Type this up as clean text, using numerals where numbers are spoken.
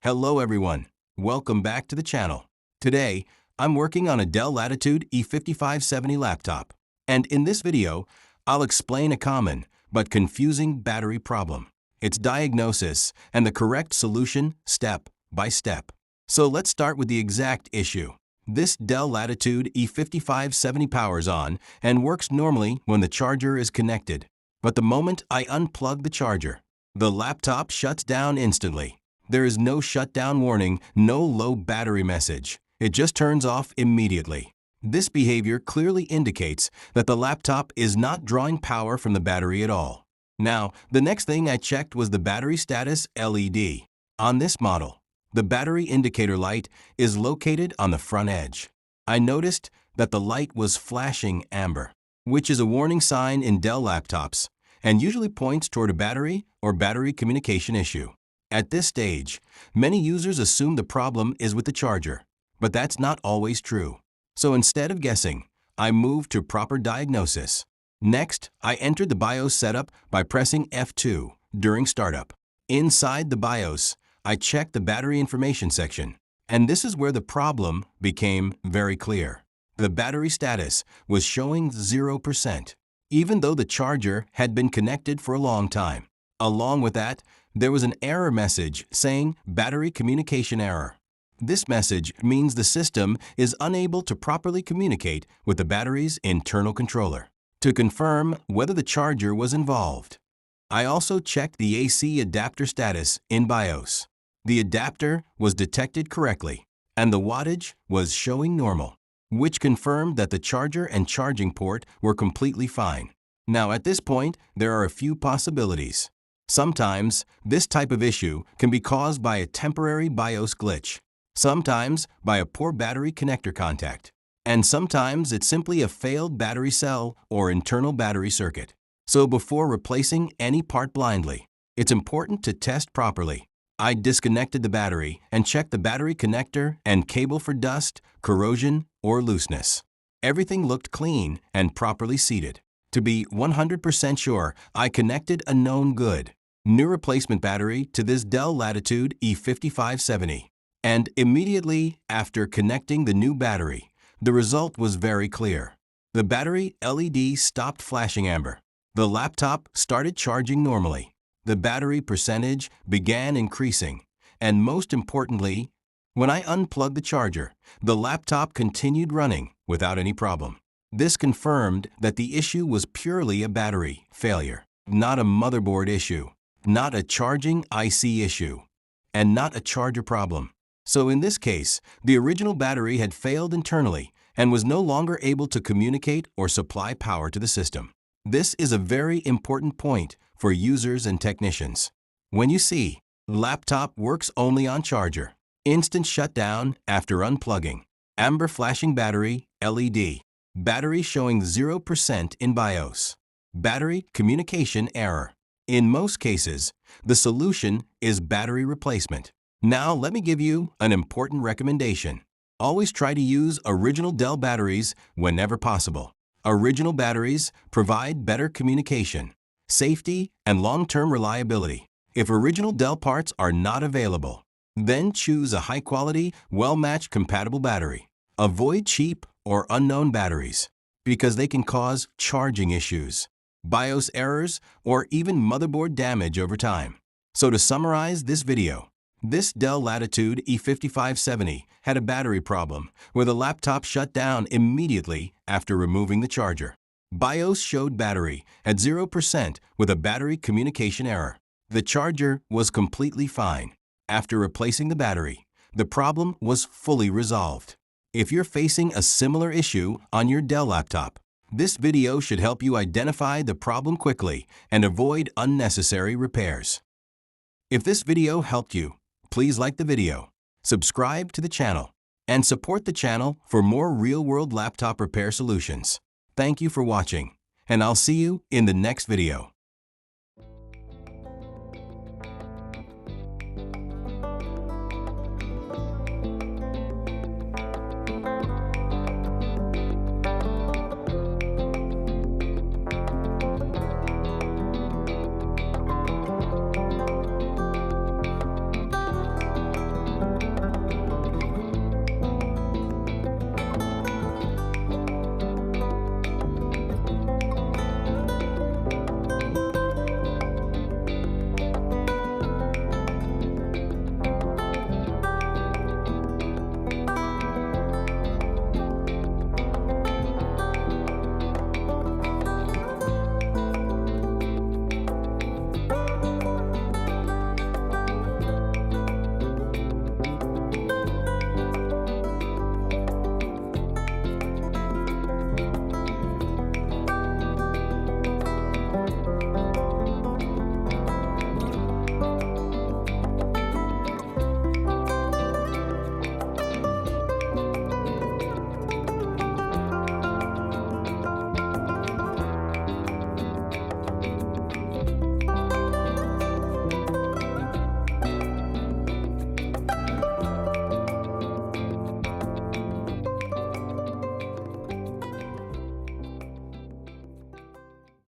Hello everyone, welcome back to the channel. Today, I'm working on a Dell Latitude E5570 laptop, and in this video, I'll explain a common but confusing battery problem, its diagnosis, and the correct solution step by step. So let's start with the exact issue. This Dell Latitude E5570 powers on and works normally when the charger is connected. But the moment I unplug the charger, the laptop shuts down instantly. There is no shutdown warning, no low battery message. It just turns off immediately. This behavior clearly indicates that the laptop is not drawing power from the battery at all. Now, the next thing I checked was the battery status LED. On this model, the battery indicator light is located on the front edge. I noticed that the light was flashing amber, which is a warning sign in Dell laptops and usually points toward a battery or battery communication issue. At this stage, many users assume the problem is with the charger, but that's not always true. So instead of guessing, I moved to proper diagnosis. Next, I entered the BIOS setup by pressing F2 during startup. Inside the BIOS, I checked the battery information section, and this is where the problem became very clear. The battery status was showing 0%, even though the charger had been connected for a long time. Along with that, there was an error message saying battery communication error. This message means the system is unable to properly communicate with the battery's internal controller to confirm whether the charger was involved. I also checked the AC adapter status in BIOS. The adapter was detected correctly, and the wattage was showing normal, which confirmed that the charger and charging port were completely fine. Now at this point, there are a few possibilities. Sometimes, this type of issue can be caused by a temporary BIOS glitch, sometimes by a poor battery connector contact, and sometimes it's simply a failed battery cell or internal battery circuit. So before replacing any part blindly, it's important to test properly. I disconnected the battery and checked the battery connector and cable for dust, corrosion, or looseness. Everything looked clean and properly seated. To be 100% sure, I connected a known good, new replacement battery to this Dell Latitude E5570. And immediately after connecting the new battery, the result was very clear. The battery LED stopped flashing amber. The laptop started charging normally. The battery percentage began increasing. And most importantly, when I unplugged the charger, the laptop continued running without any problem. This confirmed that the issue was purely a battery failure, not a motherboard issue, not a charging IC issue, and not a charger problem. So in this case, the original battery had failed internally and was no longer able to communicate or supply power to the system. This is a very important point for users and technicians. When you see laptop works only on charger, instant shutdown after unplugging, amber flashing battery LED, battery showing 0% in BIOS, battery communication error. In most cases, the solution is battery replacement. Now let me give you an important recommendation. Always try to use original Dell batteries whenever possible. Original batteries provide better communication, safety, and long-term reliability. If original Dell parts are not available, then choose a high-quality, well-matched compatible battery. Avoid cheap or unknown batteries because they can cause charging issues, BIOS errors, or even motherboard damage over time. So to summarize this video, this Dell Latitude E5570 had a battery problem where the laptop shut down immediately after removing the charger. BIOS showed battery at 0% with a battery communication error. The charger was completely fine. After replacing the battery, the problem was fully resolved. If you're facing a similar issue on your Dell laptop, this video should help you identify the problem quickly and avoid unnecessary repairs. If this video helped you, please like the video, subscribe to the channel, and support the channel for more real-world laptop repair solutions. Thank you for watching, and I'll see you in the next video.